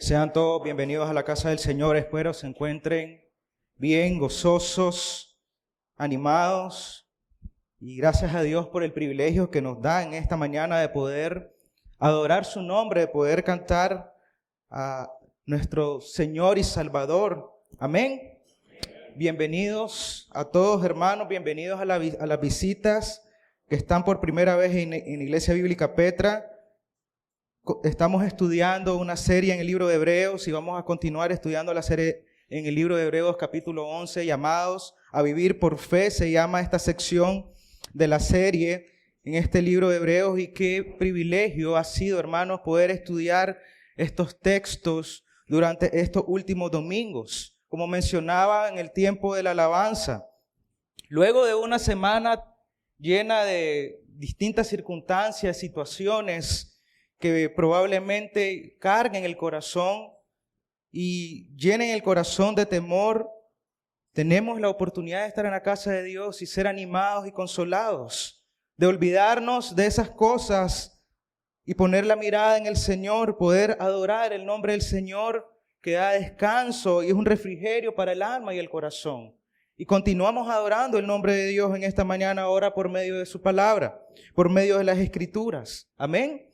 Sean todos bienvenidos a la casa del Señor. Espero se encuentren bien, gozosos, animados. Y gracias a Dios por el privilegio que nos da en esta mañana de poder adorar su nombre, de poder cantar a nuestro Señor y Salvador. Amén. Bienvenidos a todos, hermanos. Bienvenidos a las visitas que están por primera vez en Iglesia Bíblica Petra. Estamos estudiando una serie en el libro de Hebreos y vamos a continuar estudiando la serie en el libro de Hebreos capítulo 11, llamados a vivir por fe. Se llama esta sección de la serie en este libro de Hebreos, y qué privilegio ha sido, hermanos, poder estudiar estos textos durante estos últimos domingos. Como mencionaba en el tiempo de la alabanza, luego de una semana llena de distintas circunstancias, situaciones que probablemente carguen el corazón y llenen el corazón de temor, tenemos la oportunidad de estar en la casa de Dios y ser animados y consolados, de olvidarnos de esas cosas y poner la mirada en el Señor, poder adorar el nombre del Señor que da descanso y es un refrigerio para el alma y el corazón. Y continuamos adorando el nombre de Dios en esta mañana ahora por medio de su palabra, por medio de las Escrituras. Amén.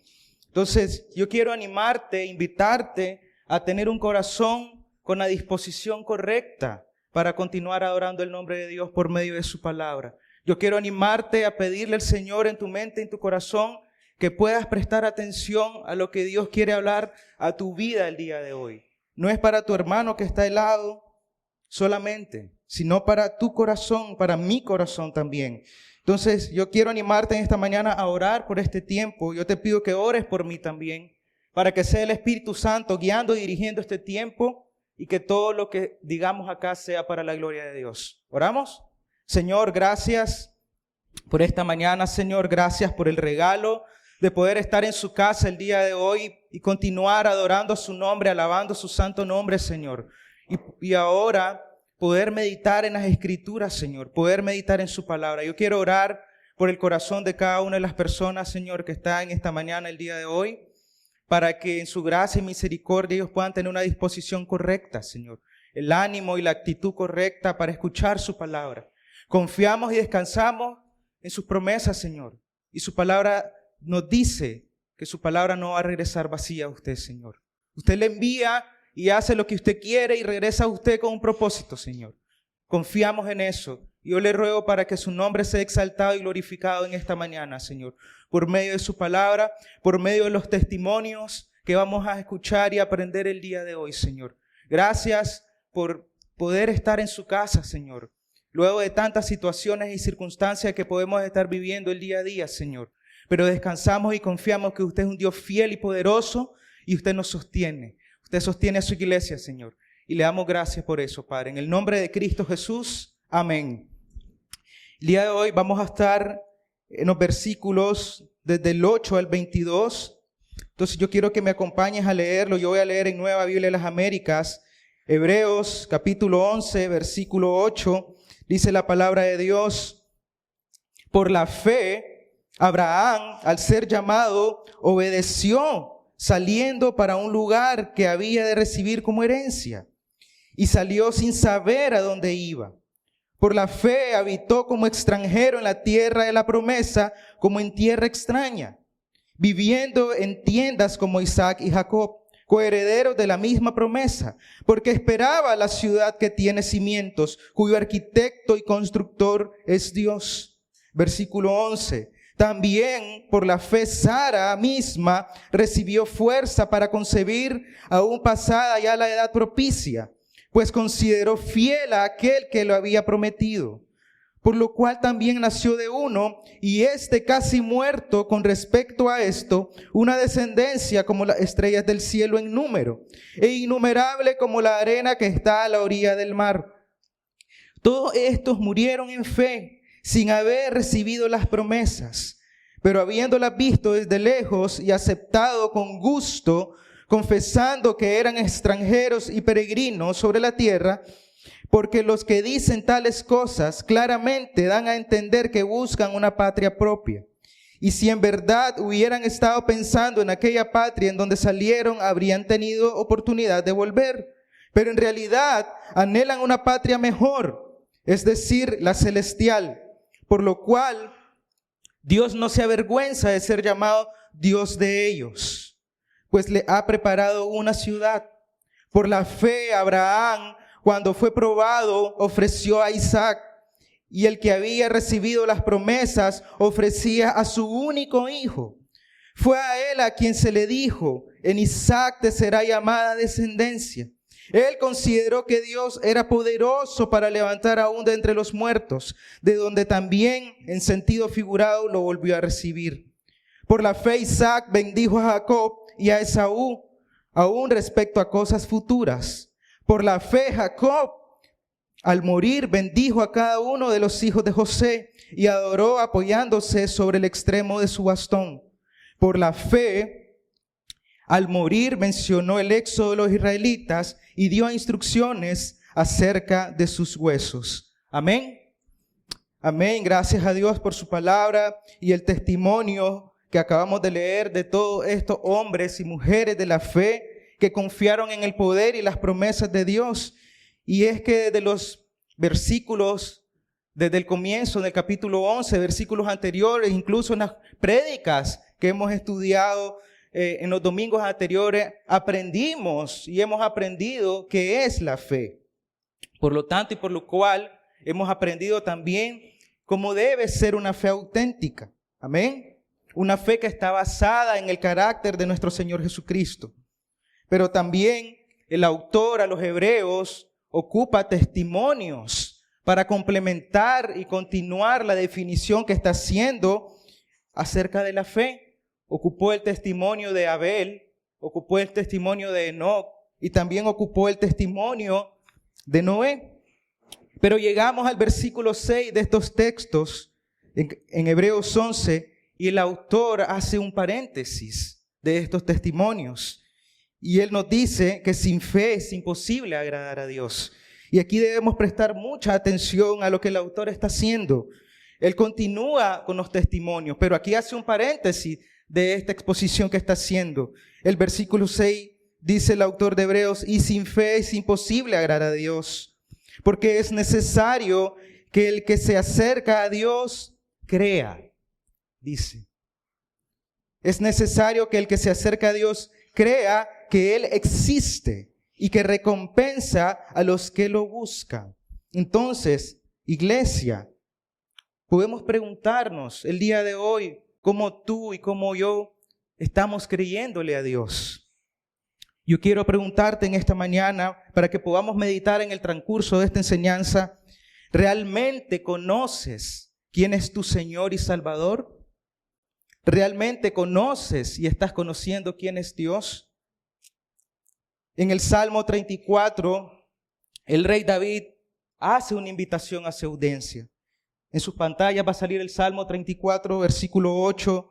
Entonces, yo quiero animarte, invitarte a tener un corazón con la disposición correcta para continuar adorando el nombre de Dios por medio de su palabra. Yo quiero animarte a pedirle al Señor en tu mente, en tu corazón, que puedas prestar atención a lo que Dios quiere hablar a tu vida el día de hoy. No es para tu hermano que está al lado solamente, sino para tu corazón, para mi corazón también. Entonces, yo quiero animarte en esta mañana a orar por este tiempo. Yo te pido que ores por mí también, para que sea el Espíritu Santo guiando y dirigiendo este tiempo y que todo lo que digamos acá sea para la gloria de Dios. ¿Oramos? Señor, gracias por esta mañana. Señor, gracias por el regalo de poder estar en su casa el día de hoy y continuar adorando su nombre, alabando su santo nombre, Señor. Y ahora poder meditar en las Escrituras, Señor, poder meditar en su palabra. Yo quiero orar por el corazón de cada una de las personas, Señor, que está en esta mañana, el día de hoy, para que en su gracia y misericordia ellos puedan tener una disposición correcta, Señor, el ánimo y la actitud correcta para escuchar su palabra. Confiamos y descansamos en sus promesas, Señor, y su palabra nos dice que su palabra no va a regresar vacía a usted, Señor. Usted le envía y hace lo que usted quiere y regresa a usted con un propósito, Señor. Confiamos en eso. Yo le ruego para que su nombre sea exaltado y glorificado en esta mañana, Señor, por medio de su palabra, por medio de los testimonios que vamos a escuchar y aprender el día de hoy, Señor. Gracias por poder estar en su casa, Señor, luego de tantas situaciones y circunstancias que podemos estar viviendo el día a día, Señor. Pero descansamos y confiamos que usted es un Dios fiel y poderoso y usted nos sostiene. Usted sostiene a su iglesia, Señor, y le damos gracias por eso, Padre. En el nombre de Cristo Jesús, amén. El día de hoy vamos a estar en los versículos desde el 8 al 22. Entonces yo quiero que me acompañes a leerlo. Yo voy a leer en Nueva Biblia de las Américas, Hebreos capítulo 11, versículo 8. Dice la palabra de Dios: por la fe, Abraham, al ser llamado, obedeció, saliendo para un lugar que había de recibir como herencia, y salió sin saber a dónde iba. Por la fe habitó como extranjero en la tierra de la promesa, como en tierra extraña, viviendo en tiendas como Isaac y Jacob, coherederos de la misma promesa, porque esperaba la ciudad que tiene cimientos, cuyo arquitecto y constructor es Dios. Versículo 11. También por la fe Sara misma recibió fuerza para concebir, aún pasada ya la edad propicia, pues consideró fiel a aquel que lo había prometido. Por lo cual también nació de uno, y casi muerto con respecto a esto, una descendencia como las estrellas del cielo en número, e innumerable como la arena que está a la orilla del mar. Todos estos murieron en fe, sin haber recibido las promesas, pero habiéndolas visto desde lejos y aceptado con gusto, confesando que eran extranjeros y peregrinos sobre la tierra, porque los que dicen tales cosas claramente dan a entender que buscan una patria propia. Y si en verdad hubieran estado pensando en aquella patria en donde salieron, habrían tenido oportunidad de volver. Pero en realidad anhelan una patria mejor, es decir, la celestial, por lo cual Dios no se avergüenza de ser llamado Dios de ellos, pues le ha preparado una ciudad. Por la fe, Abraham, cuando fue probado, ofreció a Isaac, y el que había recibido las promesas ofrecía a su único hijo. Fue a él a quien se le dijo: en Isaac te será llamada descendencia. Él consideró que Dios era poderoso para levantar aún de entre los muertos, de donde también, en sentido figurado, lo volvió a recibir. Por la fe, Isaac bendijo a Jacob y a Esaú, aún respecto a cosas futuras. Por la fe, Jacob, al morir, bendijo a cada uno de los hijos de José y adoró apoyándose sobre el extremo de su bastón. Por la fe, al morir, mencionó el éxodo de los israelitas y dio instrucciones acerca de sus huesos. Amén. Amén. Gracias a Dios por su palabra y el testimonio que acabamos de leer de todos estos hombres y mujeres de la fe que confiaron en el poder y las promesas de Dios. Y es que desde los versículos, desde el comienzo del capítulo 11, versículos anteriores, incluso en las prédicas que hemos estudiado en los domingos anteriores, aprendimos y hemos aprendido qué es la fe. Por lo tanto y por lo cual hemos aprendido también cómo debe ser una fe auténtica. Amén. Una fe que está basada en el carácter de nuestro Señor Jesucristo. Pero también el autor a los Hebreos ocupa testimonios para complementar y continuar la definición que está haciendo acerca de la fe. Ocupó el testimonio de Abel, ocupó el testimonio de Enoc y también ocupó el testimonio de Noé. Pero llegamos al versículo 6 de estos textos en Hebreos 11 y el autor hace un paréntesis de estos testimonios. Y él nos dice que sin fe es imposible agradar a Dios. Y aquí debemos prestar mucha atención a lo que el autor está haciendo. Él continúa con los testimonios, pero aquí hace un paréntesis de esta exposición que está haciendo. El versículo 6 dice el autor de Hebreos: y sin fe es imposible agradar a Dios, porque es necesario que el que se acerca a Dios crea. Dice, es necesario que el que se acerca a Dios crea que Él existe y que recompensa a los que lo buscan. Entonces, iglesia, podemos preguntarnos el día de hoy cómo tú y cómo yo estamos creyéndole a Dios. Yo quiero preguntarte en esta mañana, para que podamos meditar en el transcurso de esta enseñanza: ¿realmente conoces quién es tu Señor y Salvador? ¿Realmente conoces y estás conociendo quién es Dios? En el Salmo 34, el rey David hace una invitación a su audiencia. En sus pantallas va a salir el Salmo 34, versículo 8,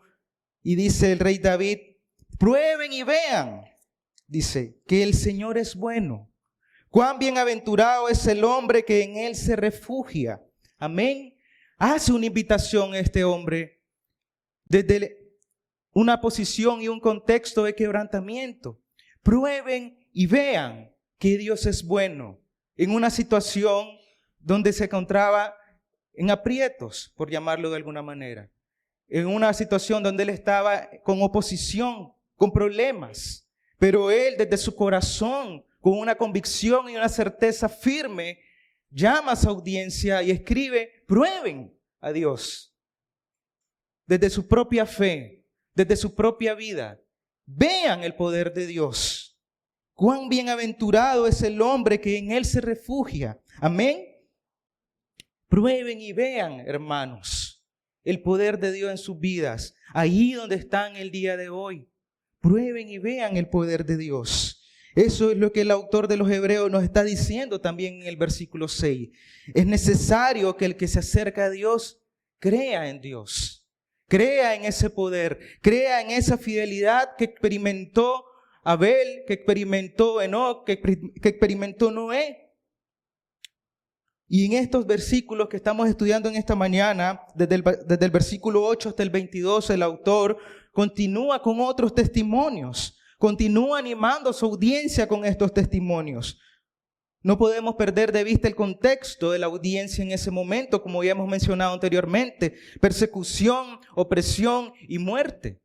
y dice el rey David: prueben y vean, dice, que el Señor es bueno. Cuán bienaventurado es el hombre que en Él se refugia. Amén. Hace una invitación a este hombre desde una posición y un contexto de quebrantamiento. Prueben y vean que Dios es bueno en una situación donde se encontraba en aprietos, por llamarlo de alguna manera. En una situación donde él estaba con oposición, con problemas. Pero él desde su corazón, con una convicción y una certeza firme, llama a su audiencia y escribe: prueben a Dios. Desde su propia fe, desde su propia vida, vean el poder de Dios. Cuán bienaventurado es el hombre que en Él se refugia. Amén. Prueben y vean, hermanos, el poder de Dios en sus vidas, ahí donde están el día de hoy. Prueben y vean el poder de Dios. Eso es lo que el autor de los Hebreos nos está diciendo también en el versículo 6. Es necesario que el que se acerca a Dios crea en Dios. Crea en ese poder, crea en esa fidelidad que experimentó Abel, que experimentó Enoc, que experimentó Noé. Y en estos versículos que estamos estudiando en esta mañana, desde el versículo 8 hasta el 22, el autor continúa con otros testimonios, continúa animando a su audiencia con estos testimonios. No podemos perder de vista el contexto de la audiencia en ese momento, como ya hemos mencionado anteriormente: persecución, opresión y muerte.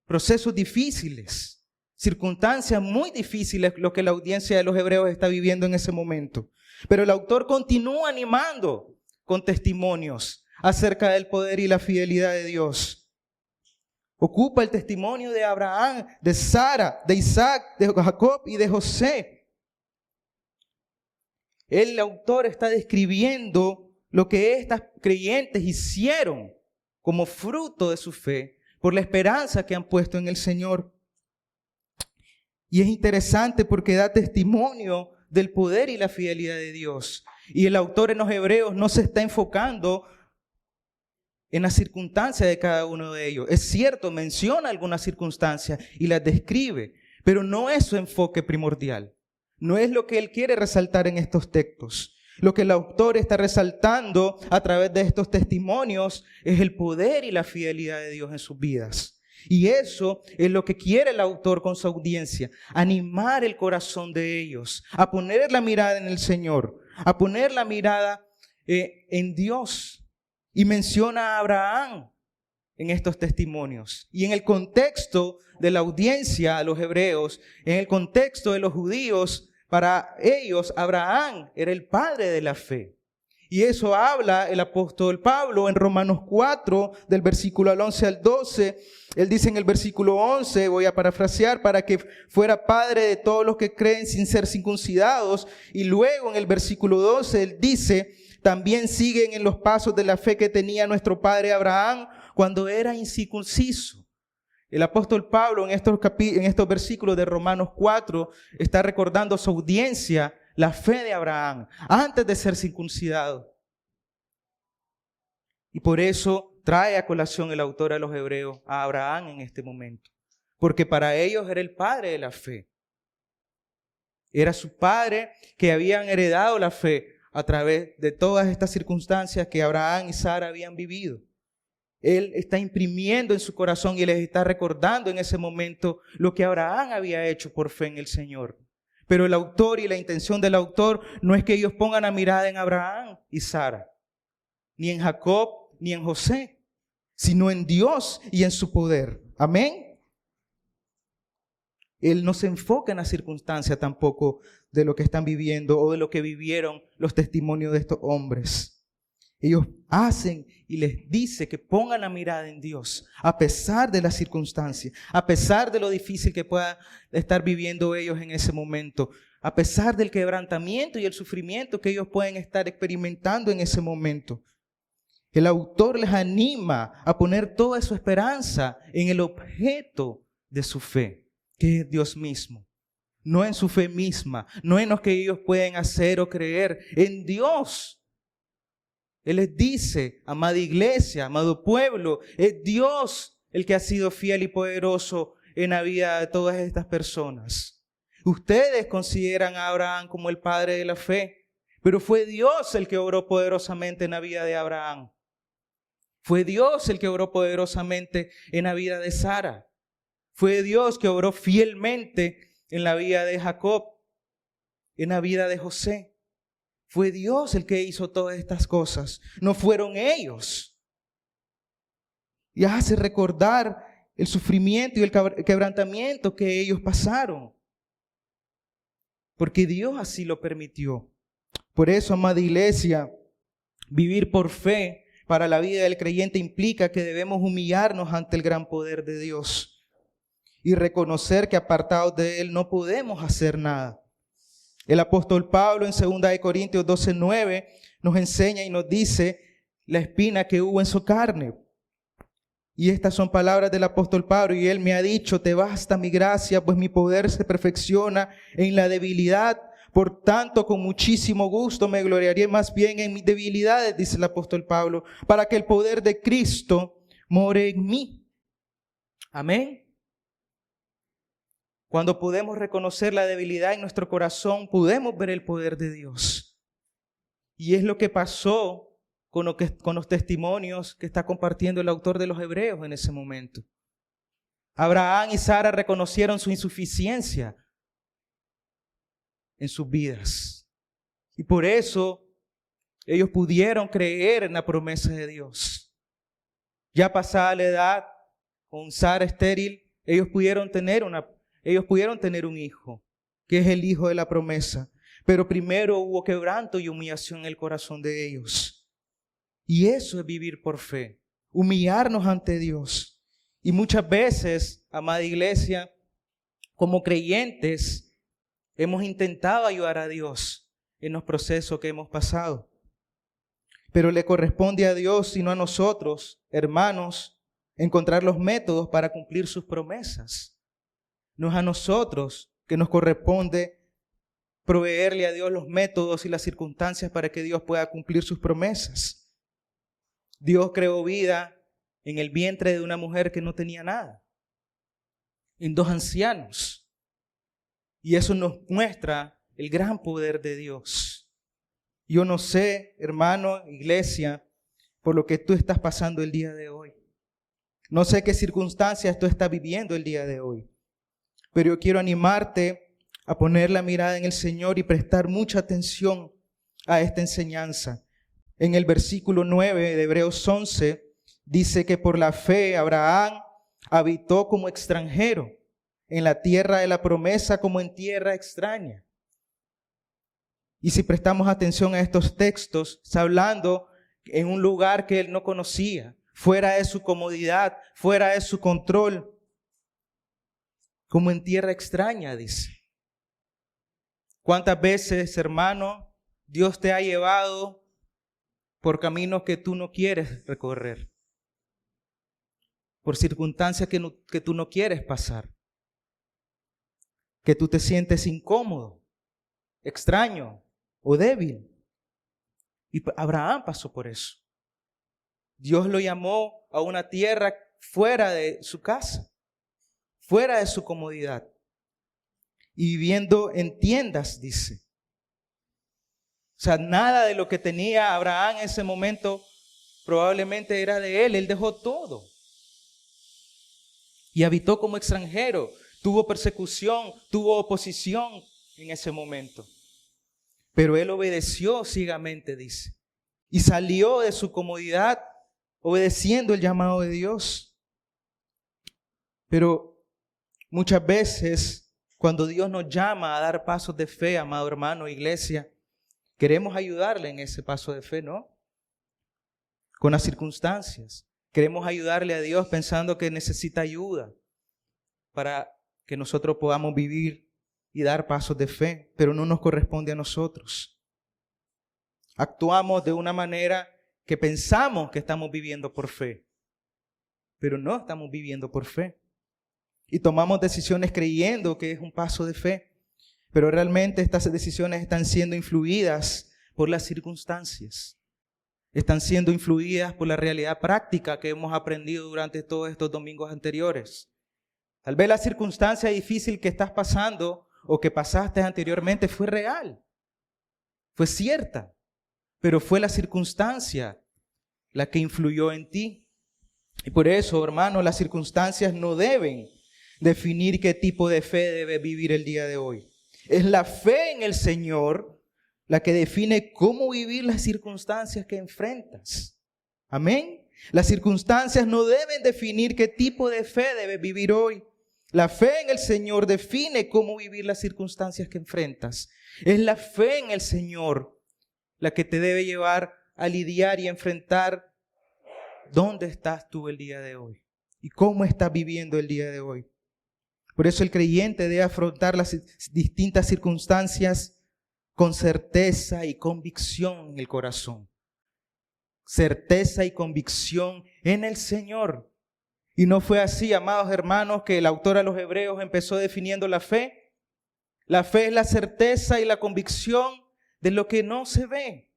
Procesos difíciles, circunstancias muy difíciles, lo que la audiencia de los hebreos está viviendo en ese momento. Pero el autor continúa animando con testimonios acerca del poder y la fidelidad de Dios. Ocupa el testimonio de Abraham, de Sara, de Isaac, de Jacob y de José. El autor está describiendo lo que estas creyentes hicieron como fruto de su fe por la esperanza que han puesto en el Señor. Y es interesante porque da testimonio del poder y la fidelidad de Dios. Y el autor en los Hebreos no se está enfocando en las circunstancias de cada uno de ellos. Es cierto, menciona algunas circunstancias y las describe, pero no es su enfoque primordial. No es lo que él quiere resaltar en estos textos. Lo que el autor está resaltando a través de estos testimonios es el poder y la fidelidad de Dios en sus vidas. Y eso es lo que quiere el autor con su audiencia: animar el corazón de ellos, a poner la mirada en el Señor, a poner la mirada en Dios. Y menciona a Abraham en estos testimonios. Y en el contexto de la audiencia a los hebreos, en el contexto de los judíos, para ellos Abraham era el padre de la fe. Y eso habla el apóstol Pablo en Romanos 4, del versículo 11 al 12. Él dice en el versículo 11, voy a parafrasear: para que fuera padre de todos los que creen sin ser circuncidados. Y luego en el versículo 12 él dice: también siguen en los pasos de la fe que tenía nuestro padre Abraham cuando era incircunciso. El apóstol Pablo en estos versículos de Romanos 4 está recordando a su audiencia la fe de Abraham antes de ser circuncidado. Y por eso trae a colación el autor a los hebreos a Abraham en este momento. Porque para ellos era el padre de la fe. Era su padre, que habían heredado la fe a través de todas estas circunstancias que Abraham y Sara habían vivido. Él está imprimiendo en su corazón y les está recordando en ese momento lo que Abraham había hecho por fe en el Señor. Pero el autor y la intención del autor no es que ellos pongan la mirada en Abraham y Sara, ni en Jacob, ni en José, sino en Dios y en su poder. Amén. Él no se enfoca en la circunstancia tampoco de lo que están viviendo o de lo que vivieron los testimonios de estos hombres. Ellos hacen y les dice que pongan la mirada en Dios, a pesar de las circunstancias, a pesar de lo difícil que puedan estar viviendo ellos en ese momento, a pesar del quebrantamiento y el sufrimiento que ellos pueden estar experimentando en ese momento. El autor les anima a poner toda su esperanza en el objeto de su fe, que es Dios mismo. No en su fe misma, no en lo que ellos pueden hacer o creer, en Dios. Él les dice: amada iglesia, amado pueblo, es Dios el que ha sido fiel y poderoso en la vida de todas estas personas. Ustedes consideran a Abraham como el padre de la fe, pero fue Dios el que obró poderosamente en la vida de Abraham. Fue Dios el que obró poderosamente en la vida de Sara. Fue Dios que obró fielmente en la vida de Jacob, en la vida de José. Fue Dios el que hizo todas estas cosas, no fueron ellos. Y hace recordar el sufrimiento y el quebrantamiento que ellos pasaron, porque Dios así lo permitió. Por eso, amada iglesia, vivir por fe para la vida del creyente implica que debemos humillarnos ante el gran poder de Dios y reconocer que apartados de Él no podemos hacer nada. El apóstol Pablo en 2 Corintios 12:9 nos enseña y nos dice la espina que hubo en su carne. Y estas son palabras del apóstol Pablo, y él me ha dicho: te basta mi gracia, pues mi poder se perfecciona en la debilidad. Por tanto, con muchísimo gusto me gloriaré más bien en mis debilidades, dice el apóstol Pablo, para que el poder de Cristo more en mí. Amén. Cuando podemos reconocer la debilidad en nuestro corazón, podemos ver el poder de Dios. Y es lo que pasó con los testimonios que está compartiendo el autor de los Hebreos en ese momento. Abraham y Sara reconocieron su insuficiencia en sus vidas. Y por eso ellos pudieron creer en la promesa de Dios. Ya pasada la edad, con Sara estéril, ellos pudieron tener un hijo, que es el hijo de la promesa. Pero primero hubo quebranto y humillación en el corazón de ellos. Y eso es vivir por fe, humillarnos ante Dios. Y muchas veces, amada iglesia, como creyentes, hemos intentado ayudar a Dios en los procesos que hemos pasado. Pero le corresponde a Dios y no a nosotros, hermanos, encontrar los métodos para cumplir sus promesas. No es a nosotros que nos corresponde proveerle a Dios los métodos y las circunstancias para que Dios pueda cumplir sus promesas. Dios creó vida en el vientre de una mujer que no tenía nada, en 2 ancianos. Y eso nos muestra el gran poder de Dios. Yo no sé, hermano, iglesia, por lo que tú estás pasando el día de hoy. No sé qué circunstancias tú estás viviendo el día de hoy. Pero yo quiero animarte a poner la mirada en el Señor y prestar mucha atención a esta enseñanza. En el versículo 9 de Hebreos 11 dice que por la fe Abraham habitó como extranjero en la tierra de la promesa como en tierra extraña. Y si prestamos atención a estos textos, está hablando en un lugar que él no conocía, fuera de su comodidad, fuera de su control, como en tierra extraña, dice. ¿Cuántas veces, hermano, Dios te ha llevado por caminos que tú no quieres recorrer? Por circunstancias que tú no quieres pasar. Que tú te sientes incómodo, extraño o débil. Y Abraham pasó por eso. Dios lo llamó a una tierra fuera de su casa, fuera de su comodidad. Y viviendo en tiendas, dice. O sea, nada de lo que tenía Abraham en ese momento probablemente era de él. Él dejó todo. Y habitó como extranjero. Tuvo persecución, tuvo oposición en ese momento. Pero él obedeció ciegamente, dice. Y salió de su comodidad obedeciendo el llamado de Dios. Pero muchas veces, cuando Dios nos llama a dar pasos de fe, amado hermano, iglesia, queremos ayudarle en ese paso de fe, ¿no? Con las circunstancias. Queremos ayudarle a Dios pensando que necesita ayuda para que nosotros podamos vivir y dar pasos de fe, pero no nos corresponde a nosotros. Actuamos de una manera que pensamos que estamos viviendo por fe, pero no estamos viviendo por fe. Y tomamos decisiones creyendo que es un paso de fe, pero realmente estas decisiones están siendo influidas por las circunstancias. Están siendo influidas por la realidad práctica que hemos aprendido durante todos estos domingos anteriores. Tal vez la circunstancia difícil que estás pasando o que pasaste anteriormente fue real, fue cierta, pero fue la circunstancia la que influyó en ti. Y por eso, hermano, las circunstancias no deben definir qué tipo de fe debe vivir el día de hoy. Es la fe en el Señor la que define cómo vivir las circunstancias que enfrentas. Amén. Las circunstancias no deben definir qué tipo de fe debes vivir hoy. La fe en el Señor define cómo vivir las circunstancias que enfrentas. Es la fe en el Señor la que te debe llevar a lidiar y enfrentar dónde estás tú el día de hoy y cómo estás viviendo el día de hoy. Por eso el creyente debe afrontar las distintas circunstancias con certeza y convicción en el corazón. Certeza y convicción en el Señor. Y no fue así, amados hermanos, que el autor a los Hebreos empezó definiendo la fe. La fe es la certeza y la convicción de lo que no se ve.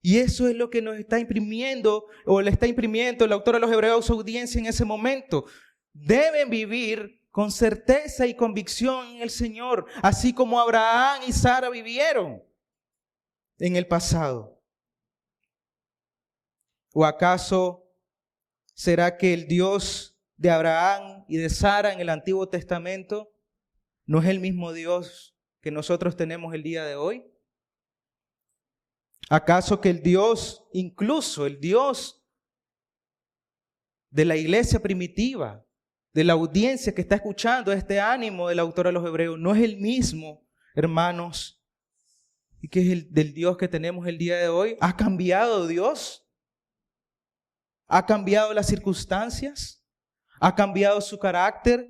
Y eso es lo que nos está imprimiendo, o le está imprimiendo el autor a los Hebreos a su audiencia en ese momento. Deben vivir con certeza y convicción en el Señor, así como Abraham y Sara vivieron. en el pasado? ¿O acaso será que el Dios de Abraham y de Sara en el Antiguo Testamento no es el mismo Dios que nosotros tenemos el día de hoy? ¿Acaso que el Dios, incluso el Dios de la iglesia primitiva, de la audiencia que está escuchando este ánimo del autor a los Hebreos, no es el mismo, hermanos, y que es el del Dios que tenemos el día de hoy? ¿Ha cambiado Dios? ¿Ha cambiado las circunstancias? ¿Ha cambiado su carácter?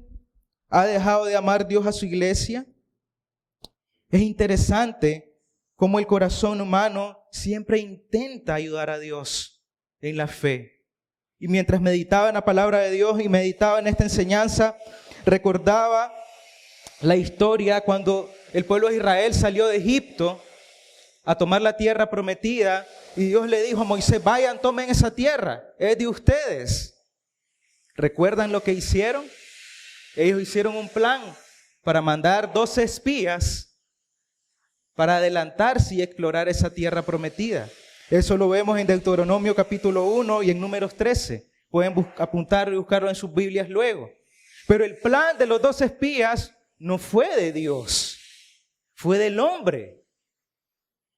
¿Ha dejado de amar Dios a su iglesia? Es interesante cómo el corazón humano siempre intenta ayudar a Dios en la fe. Y mientras meditaba en la palabra de Dios y meditaba en esta enseñanza, recordaba la historia cuando el pueblo de Israel salió de Egipto a tomar la tierra prometida, y Dios le dijo a Moisés: vayan, tomen esa tierra, es de ustedes. ¿Recuerdan lo que hicieron? Ellos hicieron un plan para mandar 12 espías para adelantarse y explorar esa tierra prometida. Eso lo vemos en Deuteronomio capítulo 1 y en Números 13. Pueden apuntar y buscarlo en sus Biblias luego. Pero el plan de los 12 espías no fue de Dios, fue del hombre.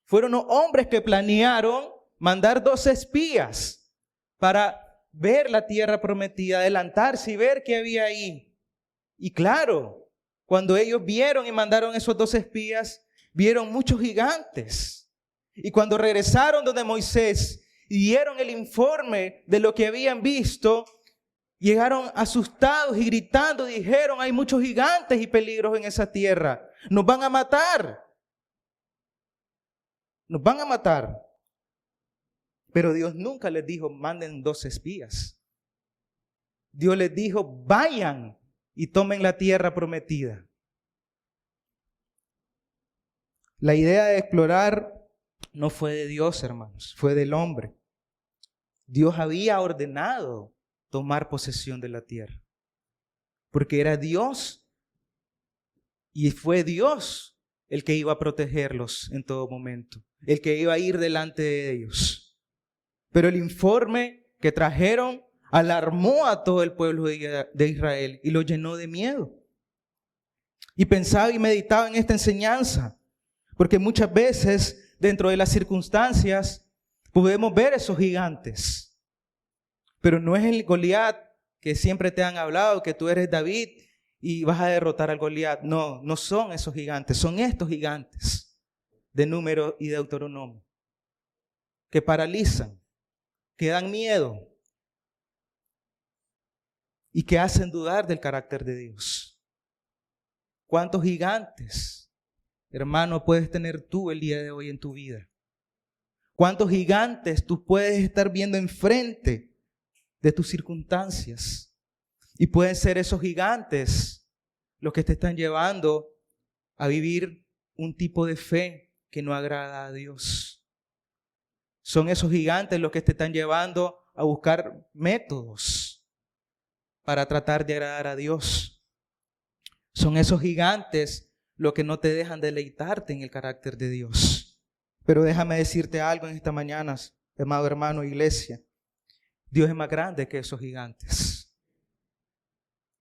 Fueron los hombres que planearon mandar 12 espías para ver la tierra prometida, adelantarse y ver qué había ahí. Y claro, cuando ellos vieron y mandaron esos 12 espías, vieron muchos gigantes. Y cuando regresaron donde Moisés y dieron el informe de lo que habían visto, llegaron asustados y gritando, dijeron: hay muchos gigantes y peligros en esa tierra, nos van a matar. Nos van a matar. Pero Dios nunca les dijo: manden 12 espías. Dios les dijo: vayan y tomen la tierra prometida. La idea de explorar no fue de Dios, hermanos, fue del hombre. Dios había ordenado tomar posesión de la tierra, porque era Dios y fue Dios el que iba a protegerlos en todo momento, el que iba a ir delante de ellos. Pero el informe que trajeron alarmó a todo el pueblo de Israel y lo llenó de miedo. Y pensaba y meditaba en esta enseñanza, porque muchas veces dentro de las circunstancias podemos ver esos gigantes, pero no es el Goliat que siempre te han hablado, que tú eres David y vas a derrotar al Goliat. No, no son esos gigantes, son estos gigantes de Números y Deuteronomio, que paralizan, que dan miedo y que hacen dudar del carácter de Dios. ¿Cuántos gigantes, hermano, puedes tener tú el día de hoy en tu vida? ¿Cuántos gigantes tú puedes estar viendo enfrente de tus circunstancias? Y pueden ser esos gigantes los que te están llevando a vivir un tipo de fe que no agrada a Dios. Son esos gigantes los que te están llevando a buscar métodos para tratar de agradar a Dios. Son esos gigantes los que no te dejan deleitarte en el carácter de Dios. Pero déjame decirte algo en esta mañana, amado hermano, iglesia. Dios es más grande que esos gigantes.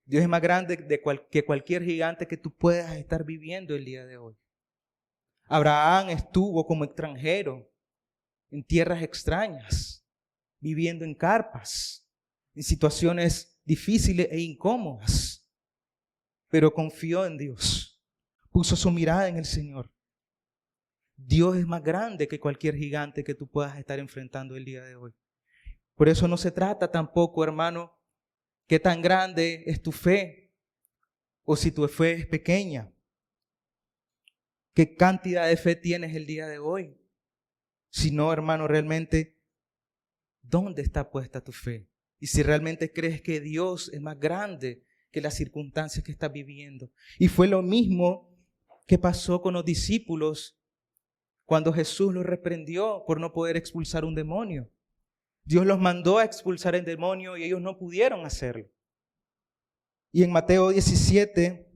Dios es más grande que cualquier gigante que tú puedas estar viviendo el día de hoy. Abraham estuvo como extranjero en tierras extrañas, viviendo en carpas, en situaciones difíciles e incómodas, pero confió en Dios, puso su mirada en el Señor. Dios es más grande que cualquier gigante que tú puedas estar enfrentando el día de hoy. Por eso no se trata tampoco, hermano, qué tan grande es tu fe o si tu fe es pequeña. ¿Qué cantidad de fe tienes el día de hoy? Sino, hermano, realmente, ¿dónde está puesta tu fe? Y si realmente crees que Dios es más grande que las circunstancias que estás viviendo. Y fue lo mismo que pasó con los discípulos cuando Jesús los reprendió por no poder expulsar un demonio. Dios los mandó a expulsar el demonio y ellos no pudieron hacerlo. Y en Mateo 17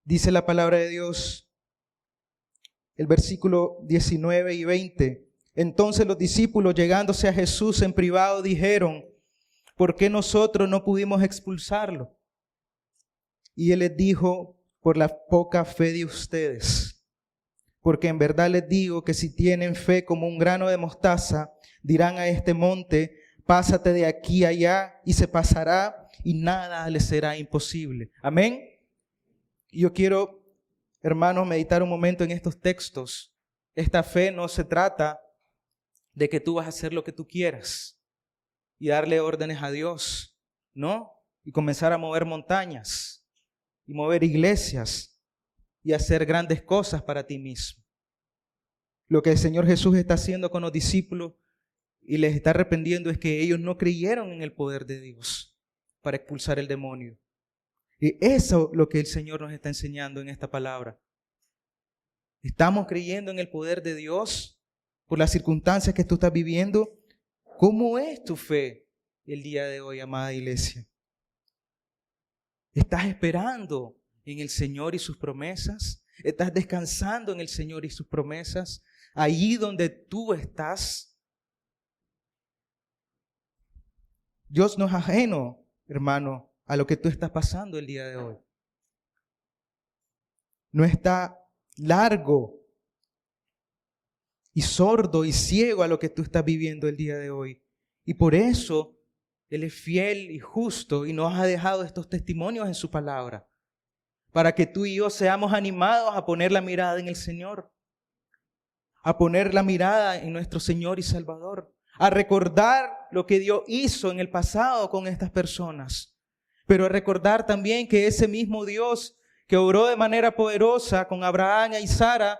dice la palabra de Dios: el versículo 19 y 20. Entonces los discípulos, llegándose a Jesús en privado, dijeron: ¿por qué nosotros no pudimos expulsarlo? Y él les dijo: por la poca fe de ustedes. Porque en verdad les digo que si tienen fe como un grano de mostaza, dirán a este monte: pásate de aquí a allá, y se pasará, y nada les será imposible. Amén. Y yo quiero, hermanos, meditar un momento en estos textos. Esta fe no se trata de que tú vas a hacer lo que tú quieras y darle órdenes a Dios, ¿no? Y comenzar a mover montañas y mover iglesias y hacer grandes cosas para ti mismo. Lo que el Señor Jesús está haciendo con los discípulos y les está arrepentiendo es que ellos no creyeron en el poder de Dios para expulsar el demonio. Y eso es lo que el Señor nos está enseñando en esta palabra. ¿Estamos creyendo en el poder de Dios por las circunstancias que tú estás viviendo? ¿Cómo es tu fe el día de hoy, amada iglesia? ¿Estás esperando en el Señor y sus promesas? ¿Estás descansando en el Señor y sus promesas? Allí donde tú estás. Dios no es ajeno, hermano, a lo que tú estás pasando el día de hoy. No está largo y sordo y ciego a lo que tú estás viviendo el día de hoy. Y por eso Él es fiel y justo y nos ha dejado estos testimonios en su palabra, para que tú y yo seamos animados a poner la mirada en el Señor, a poner la mirada en nuestro Señor y Salvador, a recordar lo que Dios hizo en el pasado con estas personas, pero a recordar también que ese mismo Dios que obró de manera poderosa con Abraham y Sara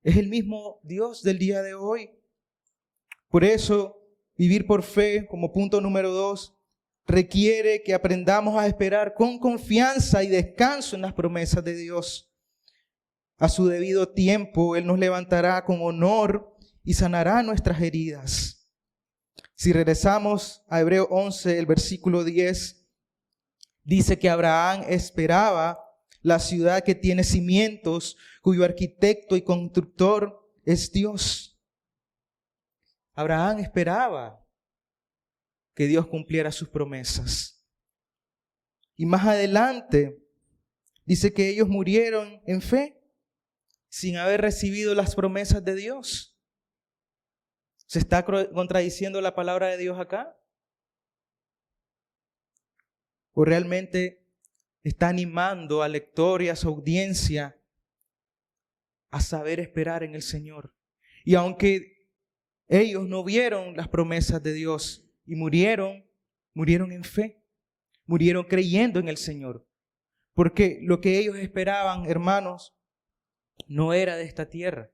es el mismo Dios del día de hoy. Por eso, vivir por fe, como punto número 2, requiere que aprendamos a esperar con confianza y descanso en las promesas de Dios. A su debido tiempo, Él nos levantará con honor y sanará nuestras heridas. Si regresamos a Hebreos 11, el versículo 10, dice que Abraham esperaba la ciudad que tiene cimientos, cuyo arquitecto y constructor es Dios. Abraham esperaba que Dios cumpliera sus promesas. Y más adelante dice que ellos murieron en fe, sin haber recibido las promesas de Dios. ¿Se está contradiciendo la palabra de Dios acá? ¿O realmente está animando al lector y a su audiencia a saber esperar en el Señor? Y aunque ellos no vieron las promesas de Dios y murieron en fe, murieron creyendo en el Señor. Porque lo que ellos esperaban, hermanos, no era de esta tierra,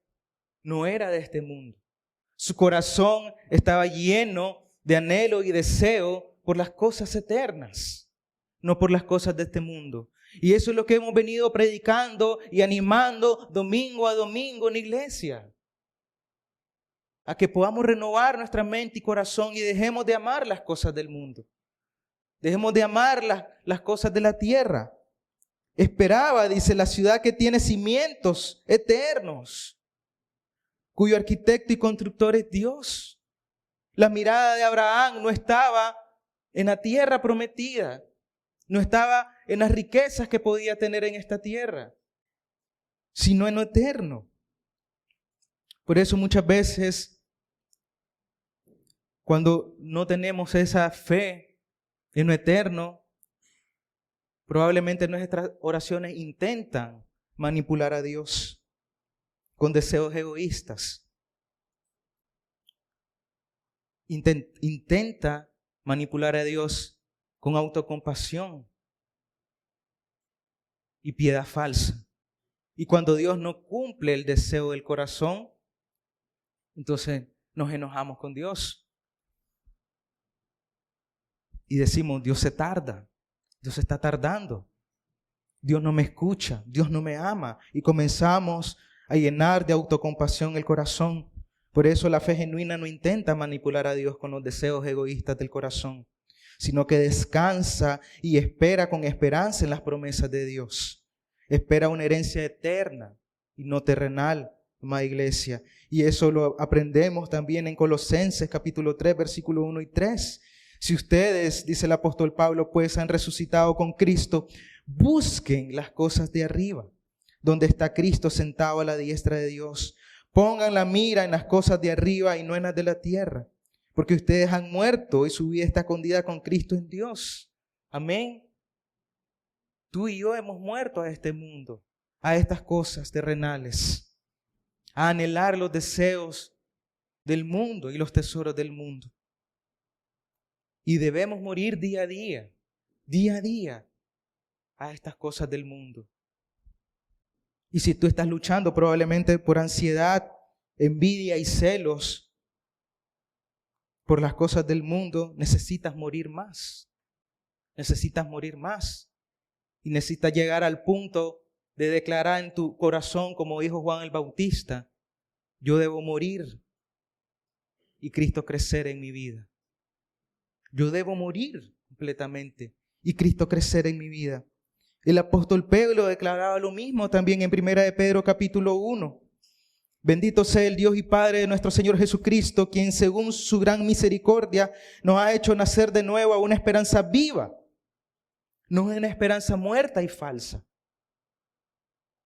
no era de este mundo. Su corazón estaba lleno de anhelo y deseo por las cosas eternas, no por las cosas de este mundo. Y eso es lo que hemos venido predicando y animando domingo a domingo en la iglesia. A que podamos renovar nuestra mente y corazón y dejemos de amar las cosas del mundo. Dejemos de amar las cosas de la tierra. Esperaba, dice, la ciudad que tiene cimientos eternos, cuyo arquitecto y constructor es Dios. La mirada de Abraham no estaba en la tierra prometida. No estaba en las riquezas que podía tener en esta tierra, sino en lo eterno. Por eso muchas veces, cuando no tenemos esa fe en lo eterno, probablemente nuestras oraciones intentan manipular a Dios con deseos egoístas. Intenta manipular a Dios con autocompasión y piedad falsa. Y cuando Dios no cumple el deseo del corazón, entonces nos enojamos con Dios. Y decimos: Dios se tarda, Dios está tardando, Dios no me escucha, Dios no me ama. Y comenzamos a llenar de autocompasión el corazón. Por eso la fe genuina no intenta manipular a Dios con los deseos egoístas del corazón, sino que descansa y espera con esperanza en las promesas de Dios. Espera una herencia eterna y no terrenal, amada iglesia. Y eso lo aprendemos también en Colosenses capítulo 3, versículo 1 y 3. Si ustedes, dice el apóstol Pablo, pues han resucitado con Cristo, busquen las cosas de arriba, donde está Cristo sentado a la diestra de Dios. Pongan la mira en las cosas de arriba y no en las de la tierra, porque ustedes han muerto y su vida está escondida con Cristo en Dios. Amén. Tú y yo hemos muerto a este mundo, a estas cosas terrenales, a anhelar los deseos del mundo y los tesoros del mundo. Y debemos morir día a día, a estas cosas del mundo. Y si tú estás luchando probablemente por ansiedad, envidia y celos por las cosas del mundo, necesitas morir más. Necesitas morir más. Y necesitas llegar al punto de declarar en tu corazón, como dijo Juan el Bautista, yo debo morir y Cristo crecer en mi vida. Yo debo morir completamente y Cristo crecer en mi vida. El apóstol Pedro declaraba lo mismo también en 1 de Pedro capítulo 1. Bendito sea el Dios y Padre de nuestro Señor Jesucristo, quien según su gran misericordia nos ha hecho nacer de nuevo a una esperanza viva, no una esperanza muerta y falsa.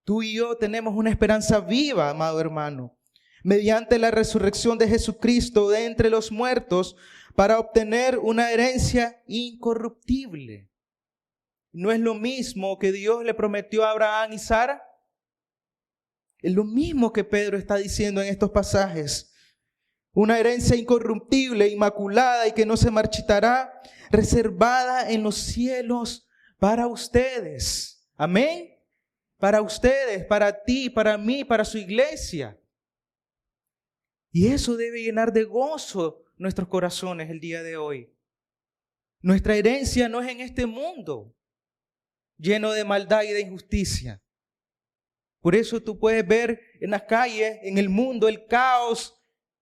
Tú y yo tenemos una esperanza viva, amado hermano, mediante la resurrección de Jesucristo de entre los muertos, para obtener una herencia incorruptible. ¿No es lo mismo que Dios le prometió a Abraham y Sara? Es lo mismo que Pedro está diciendo en estos pasajes. Una herencia incorruptible, inmaculada y que no se marchitará, reservada en los cielos para ustedes. Amén. Para ustedes, para ti, para mí, para su iglesia. Y eso debe llenar de gozo nuestros corazones el día de hoy. Nuestra herencia no es en este mundo, lleno de maldad y de injusticia. Por eso tú puedes ver en las calles, en el mundo, el caos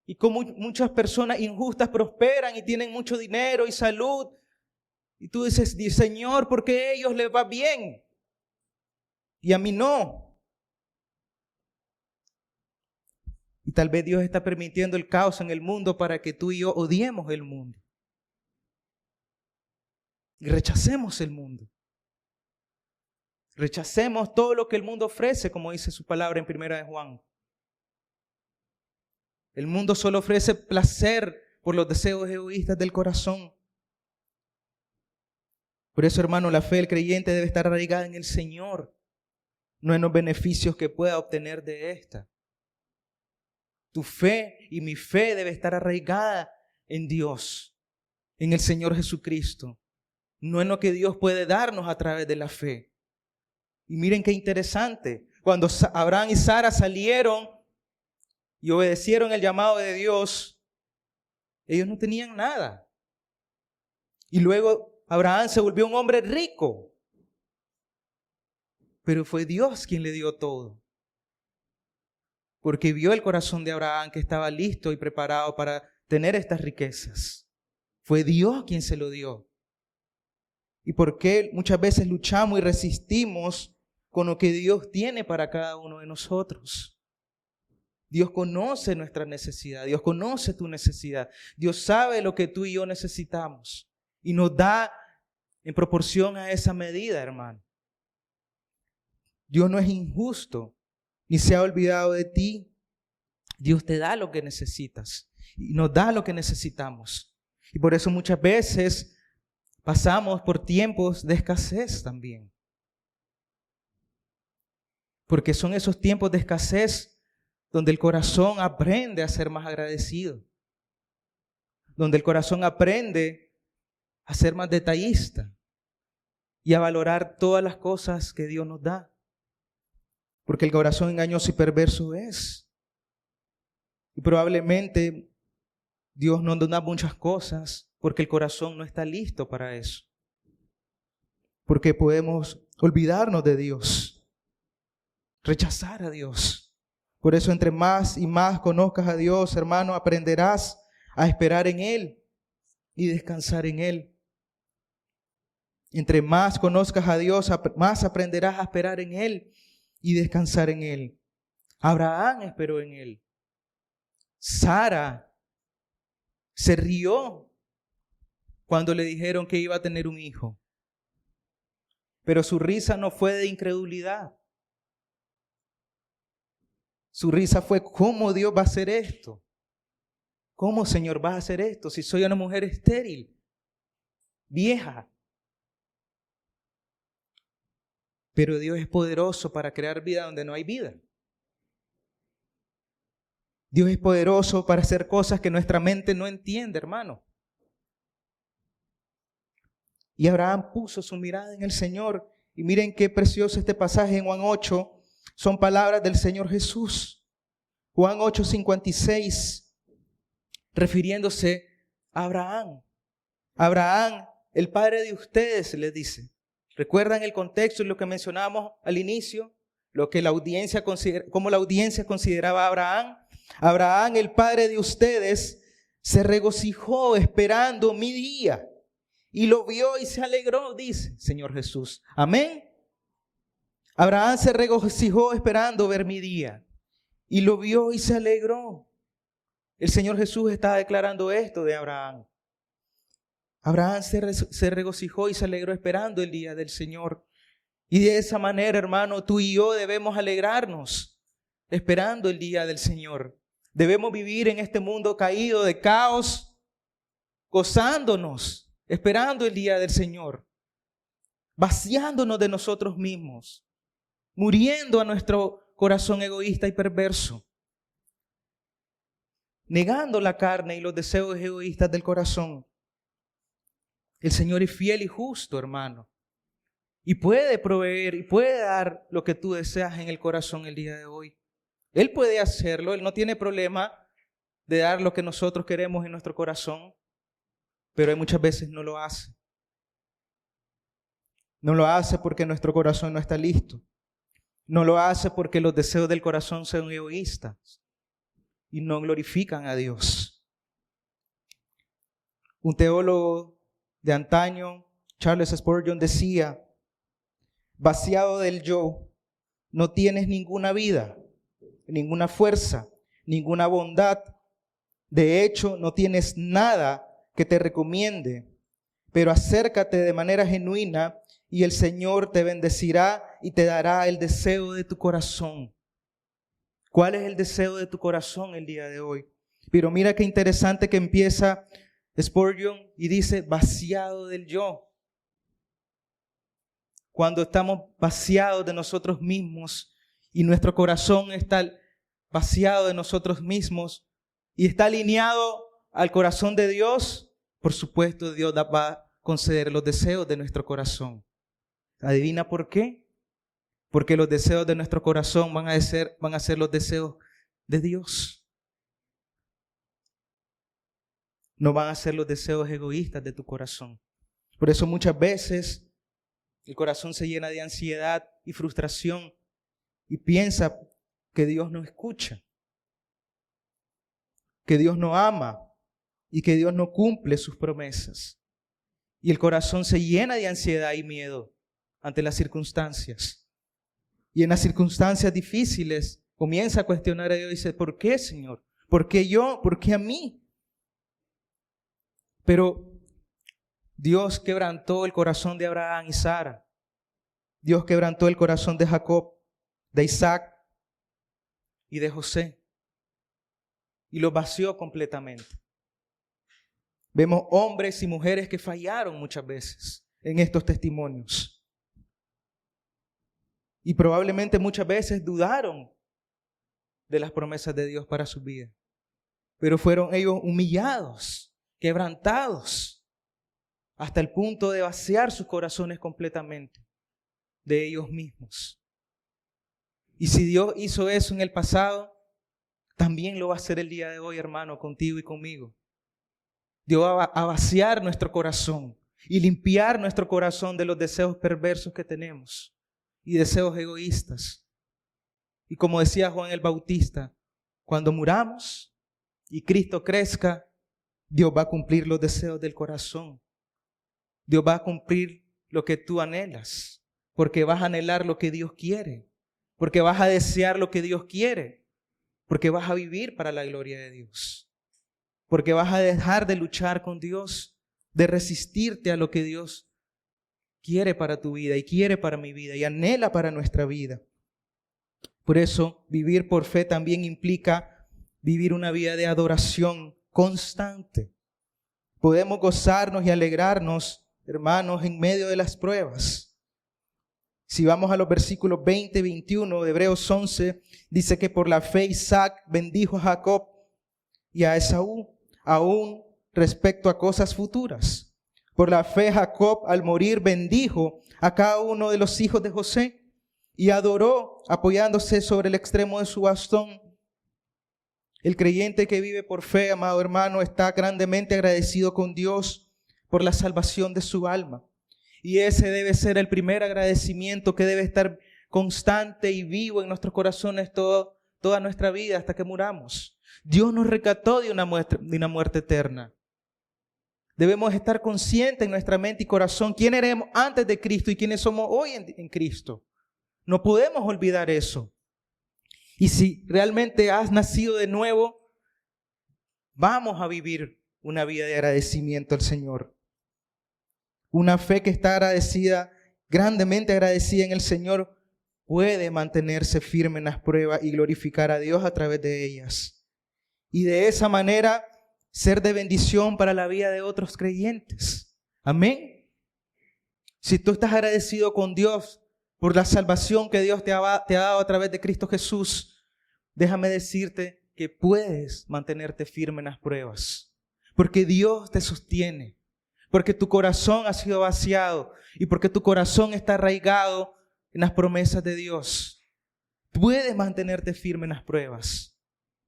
y cómo muchas personas injustas prosperan y tienen mucho dinero y salud. Y tú dices, Señor, ¿por qué a ellos les va bien y a mí no? Y tal vez Dios está permitiendo el caos en el mundo para que tú y yo odiemos el mundo. Y rechacemos el mundo. Rechacemos todo lo que el mundo ofrece, como dice su palabra en 1 de Juan. El mundo solo ofrece placer por los deseos egoístas del corazón. Por eso, hermano, la fe del creyente debe estar arraigada en el Señor, no en los beneficios que pueda obtener de esta. Tu fe y mi fe debe estar arraigada en Dios, en el Señor Jesucristo, no en lo que Dios puede darnos a través de la fe. Y miren qué interesante, cuando Abraham y Sara salieron y obedecieron el llamado de Dios, ellos no tenían nada. Y luego Abraham se volvió un hombre rico, pero fue Dios quien le dio todo. Porque vio el corazón de Abraham que estaba listo y preparado para tener estas riquezas. Fue Dios quien se lo dio. ¿Y por qué muchas veces luchamos y resistimos con lo que Dios tiene para cada uno de nosotros? Dios conoce nuestra necesidad, Dios conoce tu necesidad. Dios sabe lo que tú y yo necesitamos y nos da en proporción a esa medida, hermano. Dios no es injusto ni se ha olvidado de ti. Dios te da lo que necesitas y nos da lo que necesitamos. Y por eso muchas veces pasamos por tiempos de escasez también. Porque son esos tiempos de escasez donde el corazón aprende a ser más agradecido. Donde el corazón aprende a ser más detallista y a valorar todas las cosas que Dios nos da. Porque el corazón engañoso y perverso es. Y probablemente Dios nos da muchas cosas porque el corazón no está listo para eso. Porque podemos olvidarnos de Dios, rechazar a Dios. Por eso entre más y más conozcas a Dios, hermano, aprenderás a esperar en Él y descansar en Él. Entre más conozcas a Dios, más aprenderás a esperar en Él y descansar en Él. Abraham esperó en él. Sara se rió cuando le dijeron que iba a tener un hijo. Pero su risa no fue de incredulidad. Su risa fue: ¿cómo Dios va a hacer esto? ¿Cómo, Señor, vas a hacer esto si soy una mujer estéril, vieja? Pero Dios es poderoso para crear vida donde no hay vida. Dios es poderoso para hacer cosas que nuestra mente no entiende, hermano. Y Abraham puso su mirada en el Señor. Y miren qué precioso este pasaje en Juan 8. Son palabras del Señor Jesús. Juan 8:56, refiriéndose a Abraham. Abraham, el padre de ustedes, les dice. ¿Recuerdan el contexto y lo que mencionábamos al inicio? Lo que cómo la audiencia consideraba a Abraham. Abraham, el padre de ustedes, se regocijó esperando mi día. Y lo vio y se alegró, dice Señor Jesús. Amén. Abraham se regocijó esperando ver mi día. Y lo vio y se alegró. El Señor Jesús está declarando esto de Abraham. Abraham se regocijó y se alegró esperando el día del Señor. Y de esa manera, hermano, tú y yo debemos alegrarnos esperando el día del Señor. Debemos vivir en este mundo caído de caos, gozándonos, esperando el día del Señor, vaciándonos de nosotros mismos, muriendo a nuestro corazón egoísta y perverso, negando la carne y los deseos egoístas del corazón. El Señor es fiel y justo, hermano, y puede proveer y puede dar lo que tú deseas en el corazón el día de hoy. Él puede hacerlo, Él no tiene problema de dar lo que nosotros queremos en nuestro corazón, pero muchas veces no lo hace. No lo hace porque nuestro corazón no está listo. No lo hace porque los deseos del corazón son egoístas y no glorifican a Dios. Un teólogo de antaño, Charles Spurgeon, decía: vaciado del yo, no tienes ninguna vida, ninguna fuerza, ninguna bondad. De hecho, no tienes nada que te recomiende, pero acércate de manera genuina y el Señor te bendecirá y te dará el deseo de tu corazón. ¿Cuál es el deseo de tu corazón el día de hoy? Pero mira qué interesante que empieza Spurgeon y dice: vaciado del yo. Cuando estamos vaciados de nosotros mismos y nuestro corazón está vaciado de nosotros mismos y está alineado al corazón de Dios, por supuesto Dios va a conceder los deseos de nuestro corazón. ¿Adivina por qué? Porque los deseos de nuestro corazón van a ser los deseos de Dios. No van a ser los deseos egoístas de tu corazón. Por eso muchas veces el corazón se llena de ansiedad y frustración y piensa que Dios no escucha, que Dios no ama y que Dios no cumple sus promesas. Y el corazón se llena de ansiedad y miedo ante las circunstancias. Y en las circunstancias difíciles comienza a cuestionar a Dios y dice: ¿por qué, Señor? ¿Por qué yo? ¿Por qué a mí? Pero Dios quebrantó el corazón de Abraham y Sara. Dios quebrantó el corazón de Jacob, de Isaac y de José. Y los vació completamente. Vemos hombres y mujeres que fallaron muchas veces en estos testimonios. Y probablemente muchas veces dudaron de las promesas de Dios para su vida. Pero fueron ellos humillados, quebrantados, hasta el punto de vaciar sus corazones completamente de ellos mismos. Y si Dios hizo eso en el pasado, también lo va a hacer el día de hoy, hermano, contigo y conmigo. Dios va a vaciar nuestro corazón y limpiar nuestro corazón de los deseos perversos que tenemos y deseos egoístas. Y como decía Juan el Bautista, cuando muramos y Cristo crezca, Dios va a cumplir los deseos del corazón. Dios va a cumplir lo que tú anhelas, porque vas a anhelar lo que Dios quiere. porque vas a desear lo que Dios quiere, porque vas a vivir para la gloria de Dios, porque vas a dejar de luchar con Dios, de resistirte a lo que Dios quiere para tu vida y quiere para mi vida y anhela para nuestra vida. Por eso, vivir por fe también implica vivir una vida de adoración constante. Podemos gozarnos y alegrarnos, hermanos, en medio de las pruebas. Si vamos a los versículos 20 y 21 de Hebreos 11, dice que por la fe Isaac bendijo a Jacob y a Esaú, aún respecto a cosas futuras. Por la fe Jacob al morir bendijo a cada uno de los hijos de José y adoró apoyándose sobre el extremo de su bastón. El creyente que vive por fe, amado hermano, está grandemente agradecido con Dios por la salvación de su alma. Y ese debe ser el primer agradecimiento que debe estar constante y vivo en nuestros corazones toda nuestra vida hasta que muramos. Dios nos rescató de una muerte eterna. Debemos estar conscientes en nuestra mente y corazón quién éramos antes de Cristo y quiénes somos hoy en Cristo. No podemos olvidar eso. Y si realmente has nacido de nuevo, vamos a vivir una vida de agradecimiento al Señor. Una fe que está agradecida, grandemente agradecida en el Señor, puede mantenerse firme en las pruebas y glorificar a Dios a través de ellas. Y de esa manera ser de bendición para la vida de otros creyentes. Amén. Si tú estás agradecido con Dios por la salvación que Dios te ha dado a través de Cristo Jesús, déjame decirte que puedes mantenerte firme en las pruebas, porque Dios te sostiene, porque tu corazón ha sido vaciado y porque tu corazón está arraigado en las promesas de Dios. Puedes mantenerte firme en las pruebas.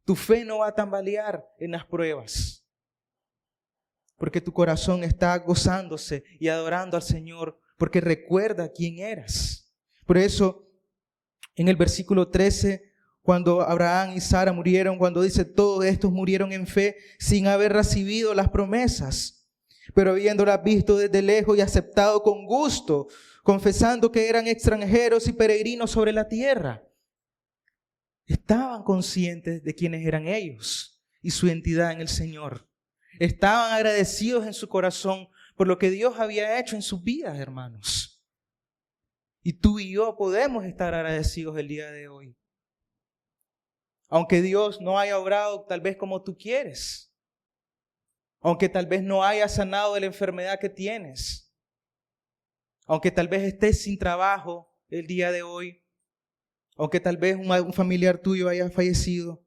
Tu fe no va a tambalear en las pruebas, porque tu corazón está gozándose y adorando al Señor, porque recuerda quién eras. Por eso, en el versículo 13, cuando Abraham y Sara murieron, cuando dice todos estos murieron en fe sin haber recibido las promesas, pero habiéndolas visto desde lejos y aceptado con gusto, confesando que eran extranjeros y peregrinos sobre la tierra. Estaban conscientes de quiénes eran ellos y su identidad en el Señor. Estaban agradecidos en su corazón por lo que Dios había hecho en sus vidas, hermanos. Y tú y yo podemos estar agradecidos el día de hoy. Aunque Dios no haya obrado tal vez como tú quieres. Aunque tal vez no haya sanado de la enfermedad que tienes. Aunque tal vez estés sin trabajo el día de hoy. Aunque tal vez un familiar tuyo haya fallecido.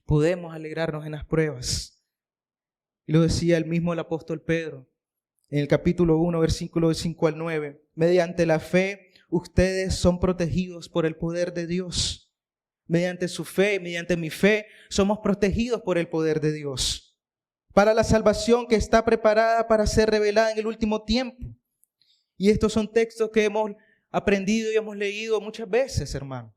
Podemos alegrarnos en las pruebas. Y lo decía el mismo el apóstol Pedro. En el capítulo 1, versículos 5 al 9. Mediante la fe, ustedes son protegidos por el poder de Dios. Mediante su fe, mediante mi fe, somos protegidos por el poder de Dios. Para la salvación que está preparada para ser revelada en el último tiempo. Y estos son textos que hemos aprendido y hemos leído muchas veces, hermano.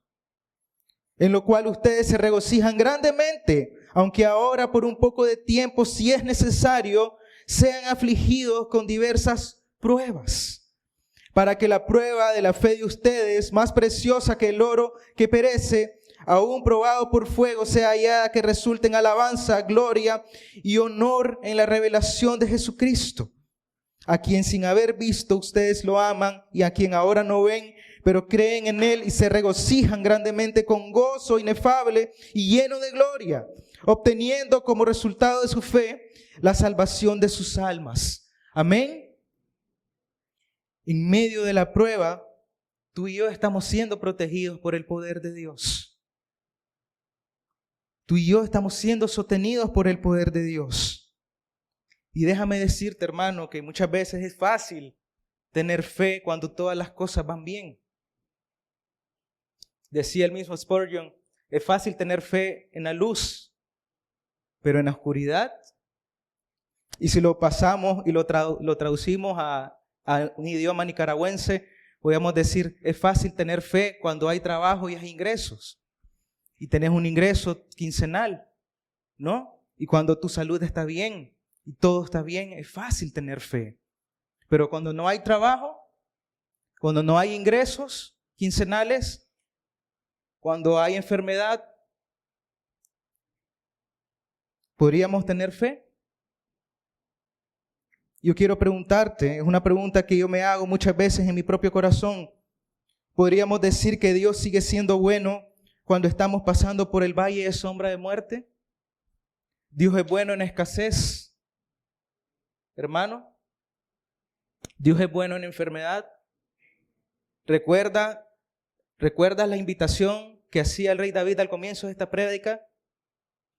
En lo cual ustedes se regocijan grandemente, aunque ahora por un poco de tiempo, si es necesario, sean afligidos con diversas pruebas, para que la prueba de la fe de ustedes, más preciosa que el oro que perece, aún probado por fuego, sea hallada, que resulte en alabanza, gloria y honor en la revelación de Jesucristo, a quien sin haber visto ustedes lo aman y a quien ahora no ven, pero creen en Él y se regocijan grandemente con gozo inefable y lleno de gloria, obteniendo como resultado de su fe la salvación de sus almas. Amén. En medio de la prueba, tú y yo estamos siendo protegidos por el poder de Dios. Tú y yo estamos siendo sostenidos por el poder de Dios. Y déjame decirte, hermano, que muchas veces es fácil tener fe cuando todas las cosas van bien. Decía el mismo Spurgeon, es fácil tener fe en la luz, pero en la oscuridad. Y si lo pasamos y lo traducimos a un idioma nicaragüense, podemos decir, es fácil tener fe cuando hay trabajo y hay ingresos. Y tenés un ingreso quincenal, ¿no? Y cuando tu salud está bien y todo está bien, es fácil tener fe. Pero cuando no hay trabajo, cuando no hay ingresos quincenales, cuando hay enfermedad, ¿podríamos tener fe? Yo quiero preguntarte, es una pregunta que yo me hago muchas veces en mi propio corazón. ¿Podríamos decir que Dios sigue siendo bueno cuando estamos pasando por el valle de sombra de muerte? ¿Dios es bueno en escasez? Hermano, ¿Dios es bueno en enfermedad? ¿Recuerdas la invitación que hacía el rey David al comienzo de esta prédica?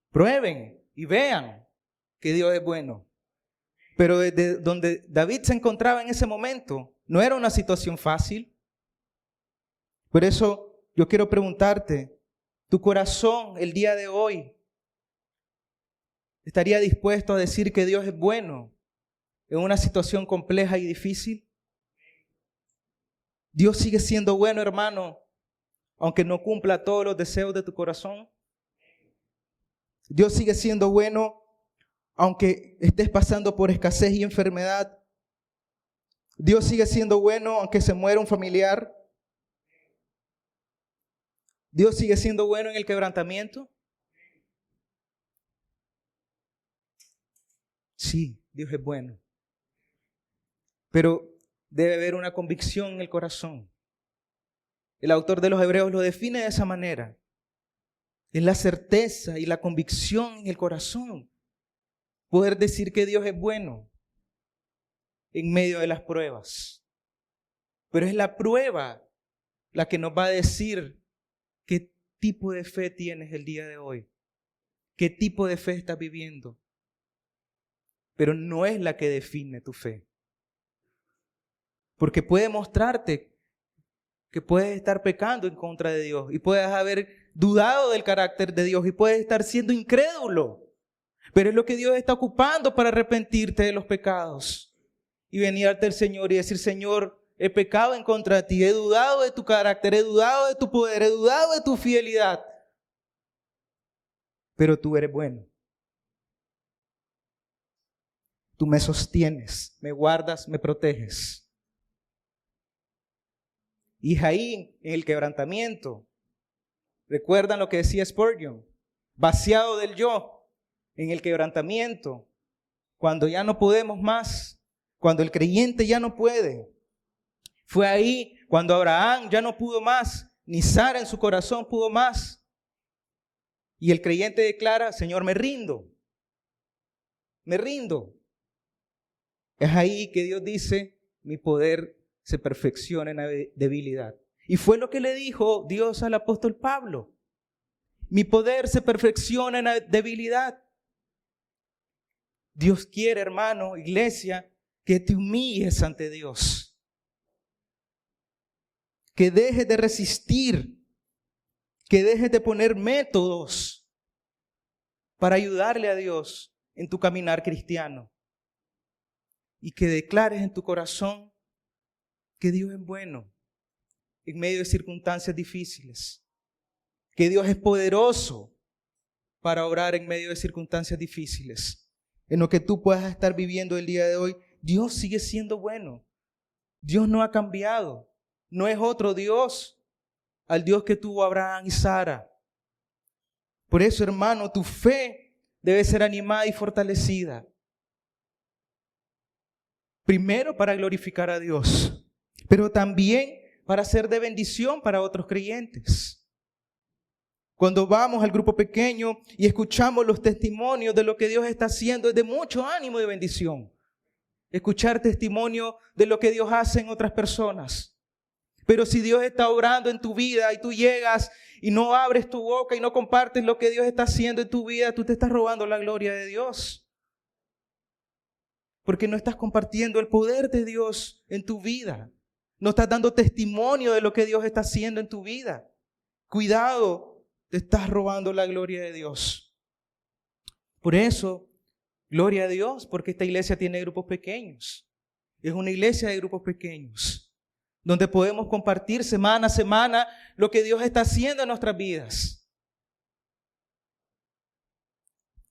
Prueben y vean que Dios es bueno. Pero desde donde David se encontraba en ese momento, no era una situación fácil. Por eso yo quiero preguntarte, ¿tu corazón el día de hoy estaría dispuesto a decir que Dios es bueno en una situación compleja y difícil? Dios sigue siendo bueno, hermano, aunque no cumpla todos los deseos de tu corazón. Dios sigue siendo bueno aunque estés pasando por escasez y enfermedad. Dios sigue siendo bueno aunque se muera un familiar. Dios sigue siendo bueno en el quebrantamiento. Sí, Dios es bueno. Pero debe haber una convicción en el corazón. El autor de los Hebreos lo define de esa manera. Es la certeza y la convicción en el corazón. Poder decir que Dios es bueno en medio de las pruebas. Pero es la prueba la que nos va a decir qué tipo de fe tienes el día de hoy. Qué tipo de fe estás viviendo. Pero no es la que define tu fe. Porque puede mostrarte que puedes estar pecando en contra de Dios y puedes haber dudado del carácter de Dios y puedes estar siendo incrédulo. Pero es lo que Dios está ocupando para arrepentirte de los pecados y venir ante el Señor y decir: Señor, he pecado en contra de ti, he dudado de tu carácter, he dudado de tu poder, he dudado de tu fidelidad. Pero tú eres bueno. Tú me sostienes, me guardas, me proteges. Y es ahí en el quebrantamiento. ¿Recuerdan lo que decía Spurgeon? Vaciado del yo. En el quebrantamiento, cuando ya no podemos más, cuando el creyente ya no puede. Fue ahí cuando Abraham ya no pudo más, ni Sara en su corazón pudo más. Y el creyente declara: Señor, me rindo. Me rindo. Es ahí que Dios dice: mi poder se perfecciona en la debilidad. Y fue lo que le dijo Dios al apóstol Pablo: mi poder se perfecciona en la debilidad. Dios quiere, hermano, iglesia, que te humilles ante Dios. Que dejes de resistir. Que dejes de poner métodos para ayudarle a Dios en tu caminar cristiano. Y que declares en tu corazón que Dios es bueno en medio de circunstancias difíciles. Que Dios es poderoso para obrar en medio de circunstancias difíciles. En lo que tú puedas estar viviendo el día de hoy, Dios sigue siendo bueno. Dios no ha cambiado. No es otro Dios al Dios que tuvo Abraham y Sara. Por eso, hermano, tu fe debe ser animada y fortalecida. Primero para glorificar a Dios, pero también para ser de bendición para otros creyentes. Cuando vamos al grupo pequeño y escuchamos los testimonios de lo que Dios está haciendo, es de mucho ánimo y bendición. Escuchar testimonio de lo que Dios hace en otras personas. Pero si Dios está obrando en tu vida y tú llegas y no abres tu boca y no compartes lo que Dios está haciendo en tu vida, tú te estás robando la gloria de Dios. Porque no estás compartiendo el poder de Dios en tu vida. No estás dando testimonio de lo que Dios está haciendo en tu vida. Cuidado. Te estás robando la gloria de Dios. Por eso, gloria a Dios, porque esta iglesia tiene grupos pequeños. Es una iglesia de grupos pequeños, donde podemos compartir semana a semana lo que Dios está haciendo en nuestras vidas.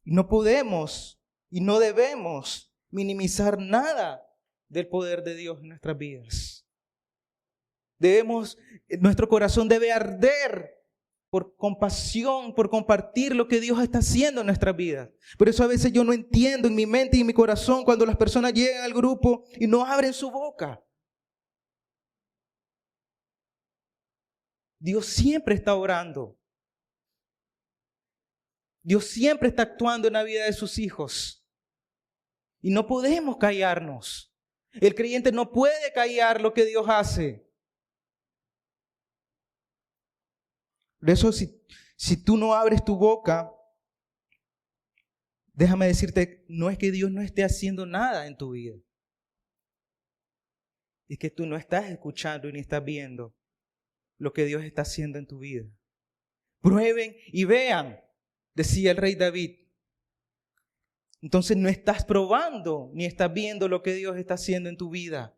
No podemos y no debemos minimizar nada del poder de Dios en nuestras vidas. Nuestro corazón debe arder por compasión, por compartir lo que Dios está haciendo en nuestras vidas. Por eso a veces yo no entiendo en mi mente y en mi corazón cuando las personas llegan al grupo y no abren su boca. Dios siempre está orando. Dios siempre está actuando en la vida de sus hijos. Y no podemos callarnos. El creyente no puede callar lo que Dios hace. Por eso si tú no abres tu boca, déjame decirte, no es que Dios no esté haciendo nada en tu vida. Es que tú no estás escuchando ni estás viendo lo que Dios está haciendo en tu vida. Prueben y vean, decía el rey David. Entonces no estás probando ni estás viendo lo que Dios está haciendo en tu vida.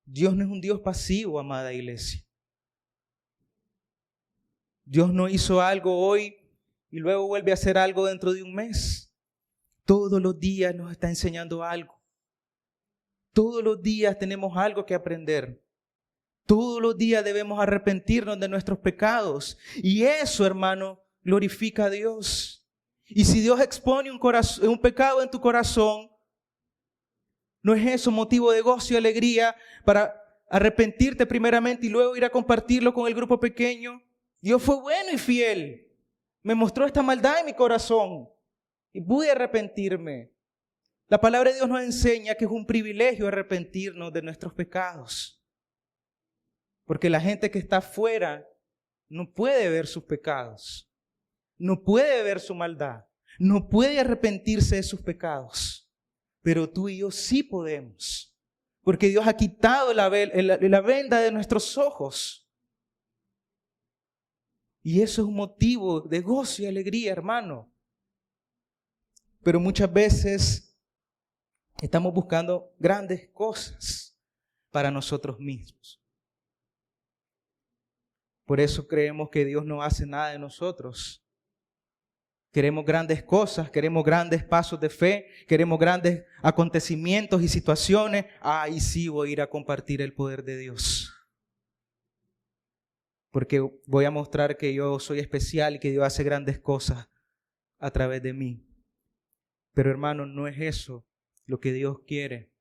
Dios no es un Dios pasivo, amada iglesia. Dios no hizo algo hoy y luego vuelve a hacer algo dentro de un mes. Todos los días nos está enseñando algo. Todos los días tenemos algo que aprender. Todos los días debemos arrepentirnos de nuestros pecados. Y eso, hermano, glorifica a Dios. Y si Dios expone un pecado en tu corazón, ¿no es eso motivo de gozo y alegría para arrepentirte primeramente y luego ir a compartirlo con el grupo pequeño? Dios fue bueno y fiel. Me mostró esta maldad en mi corazón y pude arrepentirme. La palabra de Dios nos enseña que es un privilegio arrepentirnos de nuestros pecados. Porque la gente que está afuera no puede ver sus pecados. No puede ver su maldad. No puede arrepentirse de sus pecados. Pero tú y yo sí podemos. Porque Dios ha quitado la venda de nuestros ojos. Y eso es un motivo de gozo y alegría, hermano. Pero muchas veces estamos buscando grandes cosas para nosotros mismos. Por eso creemos que Dios no hace nada de nosotros. Queremos grandes cosas, queremos grandes pasos de fe, queremos grandes acontecimientos y situaciones. Ahí sí voy a ir a compartir el poder de Dios. Porque voy a mostrar que yo soy especial y que Dios hace grandes cosas a través de mí. Pero hermano, no es eso lo que Dios quiere.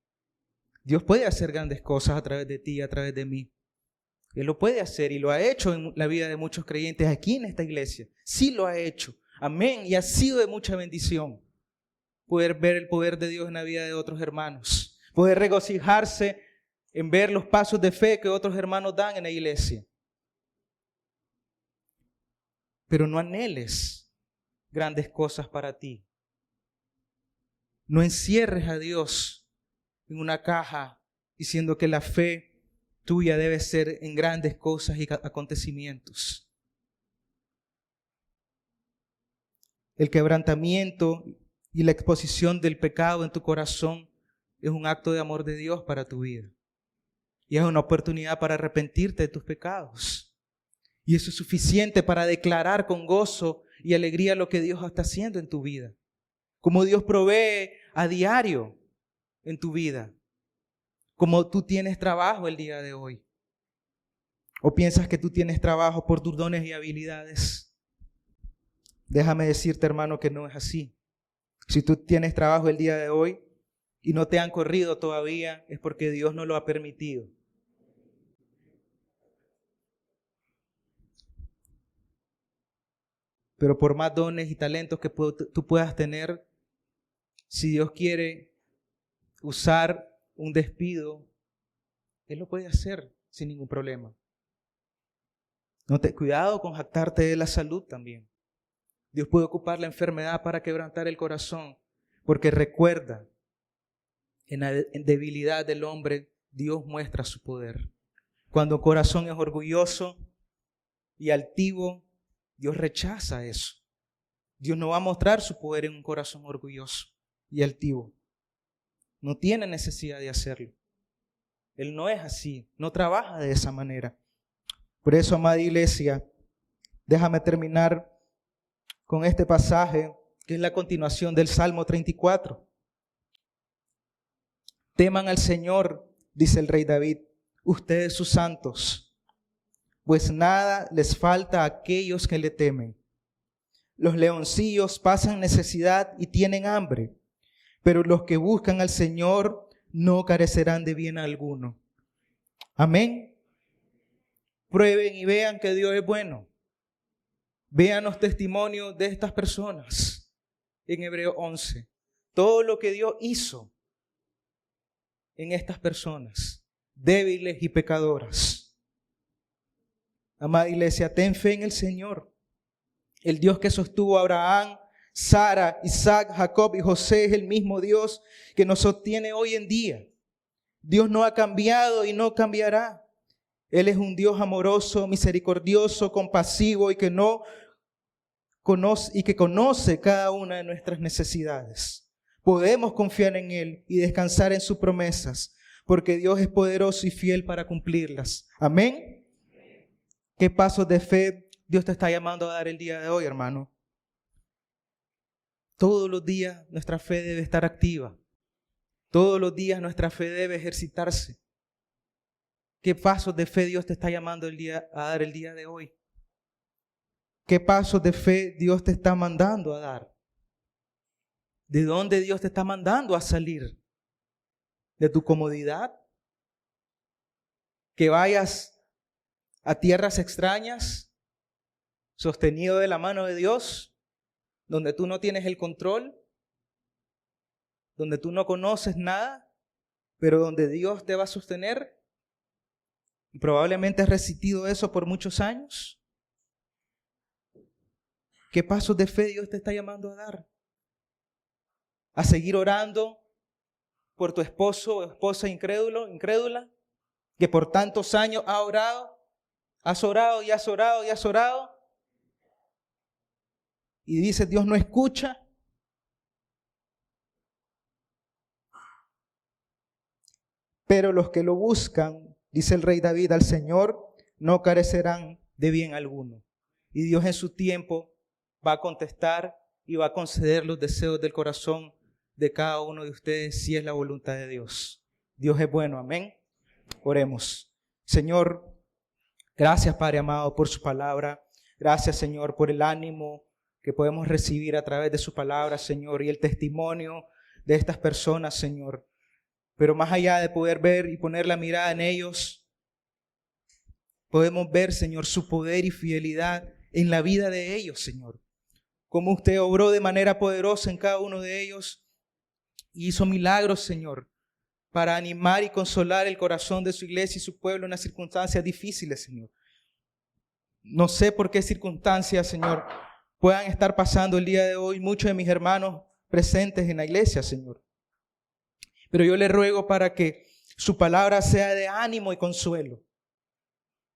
Dios puede hacer grandes cosas a través de ti y a través de mí. Él lo puede hacer y lo ha hecho en la vida de muchos creyentes aquí en esta iglesia. Sí lo ha hecho. Amén. Y ha sido de mucha bendición poder ver el poder de Dios en la vida de otros hermanos. Poder regocijarse en ver los pasos de fe que otros hermanos dan en la iglesia. Pero no anheles grandes cosas para ti. No encierres a Dios en una caja diciendo que la fe tuya debe ser en grandes cosas y acontecimientos. El quebrantamiento y la exposición del pecado en tu corazón es un acto de amor de Dios para tu vida. Y es una oportunidad para arrepentirte de tus pecados. Y eso es suficiente para declarar con gozo y alegría lo que Dios está haciendo en tu vida. Como Dios provee a diario en tu vida. Como tú tienes trabajo el día de hoy. ¿O piensas que tú tienes trabajo por tus dones y habilidades? Déjame decirte, hermano, que no es así. Si tú tienes trabajo el día de hoy y no te han corrido todavía, es porque Dios no lo ha permitido. Pero por más dones y talentos que tú puedas tener, si Dios quiere usar un despido, Él lo puede hacer sin ningún problema. Cuidado con jactarte de la salud también. Dios puede ocupar la enfermedad para quebrantar el corazón, porque recuerda, en la debilidad del hombre, Dios muestra su poder. Cuando el corazón es orgulloso y altivo, Dios rechaza eso. Dios no va a mostrar su poder en un corazón orgulloso y altivo. No tiene necesidad de hacerlo. Él no es así, no trabaja de esa manera. Por eso, amada iglesia, déjame terminar con este pasaje que es la continuación del Salmo 34. Teman al Señor, dice el rey David, ustedes sus santos, pues nada les falta a aquellos que le temen. Los leoncillos pasan necesidad y tienen hambre, pero los que buscan al Señor no carecerán de bien alguno. Amén. Prueben y vean que Dios es bueno. Vean los testimonios de estas personas en Hebreos 11. Todo lo que Dios hizo en estas personas, débiles y pecadoras. Amada iglesia, ten fe en el Señor. El Dios que sostuvo a Abraham, Sara, Isaac, Jacob y José es el mismo Dios que nos sostiene hoy en día. Dios no ha cambiado y no cambiará. Él es un Dios amoroso, misericordioso, compasivo y que conoce cada una de nuestras necesidades. Podemos confiar en Él y descansar en sus promesas, porque Dios es poderoso y fiel para cumplirlas. Amén. ¿Qué pasos de fe Dios te está llamando a dar el día de hoy, hermano? Todos los días nuestra fe debe estar activa. Todos los días nuestra fe debe ejercitarse. ¿Qué pasos de fe Dios te está llamando a dar el día de hoy? ¿Qué pasos de fe Dios te está mandando a dar? ¿De dónde Dios te está mandando a salir? ¿De tu comodidad? ¿Que vayas a tierras extrañas, sostenido de la mano de Dios, donde tú no tienes el control, donde tú no conoces nada, pero donde Dios te va a sostener? Y probablemente has resistido eso por muchos años. ¿Qué pasos de fe Dios te está llamando a dar? ¿A seguir orando por tu esposo o esposa incrédula, que por tantos años ha orado? Has orado y has orado y has orado. Y dices, Dios no escucha. Pero los que lo buscan, dice el rey David, al Señor no carecerán de bien alguno. Y Dios en su tiempo va a contestar y va a conceder los deseos del corazón de cada uno de ustedes si es la voluntad de Dios. Dios es bueno, amén. Oremos. Señor, gracias Padre amado por su palabra. Gracias Señor por el ánimo que podemos recibir a través de su palabra, Señor, y el testimonio de estas personas, Señor. Pero más allá de poder ver y poner la mirada en ellos, podemos ver, Señor, su poder y fidelidad en la vida de ellos, Señor. Cómo usted obró de manera poderosa en cada uno de ellos y hizo milagros, Señor, para animar y consolar el corazón de su iglesia y su pueblo en las circunstancias difíciles, Señor. No sé por qué circunstancias, Señor, puedan estar pasando el día de hoy muchos de mis hermanos presentes en la iglesia, Señor. Pero yo le ruego para que su palabra sea de ánimo y consuelo.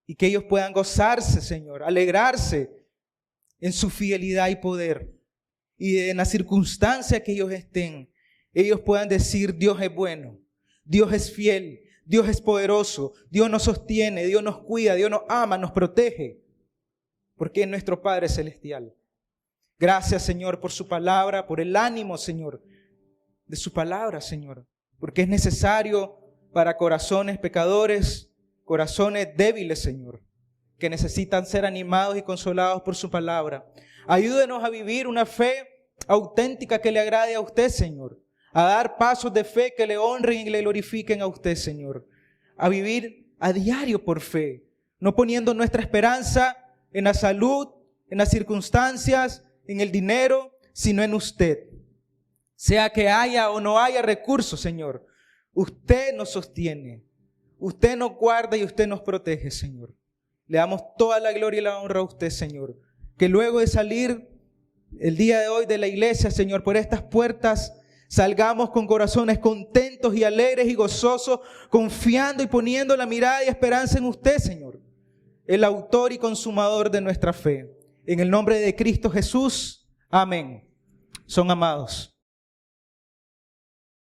Y que ellos puedan gozarse, Señor, alegrarse en su fidelidad y poder. Y en la circunstancia que ellos estén, ellos puedan decir, Dios es bueno, Dios es fiel, Dios es poderoso, Dios nos sostiene, Dios nos cuida, Dios nos ama, nos protege. Porque es nuestro Padre Celestial. Gracias, Señor, por su palabra, por el ánimo, Señor, de su palabra, Señor. Porque es necesario para corazones pecadores, corazones débiles, Señor, que necesitan ser animados y consolados por su palabra. Ayúdenos a vivir una fe auténtica que le agrade a usted, Señor. A dar pasos de fe que le honren y le glorifiquen a usted, Señor. A vivir a diario por fe, no poniendo nuestra esperanza en la salud, en las circunstancias, en el dinero, sino en usted. Sea que haya o no haya recursos, Señor, usted nos sostiene, usted nos guarda y usted nos protege, Señor. Le damos toda la gloria y la honra a usted, Señor. Que luego de salir el día de hoy de la iglesia, Señor, por estas puertas, salgamos con corazones contentos y alegres y gozosos, confiando y poniendo la mirada y esperanza en usted, Señor, el autor y consumador de nuestra fe. En el nombre de Cristo Jesús, amén. Son amados.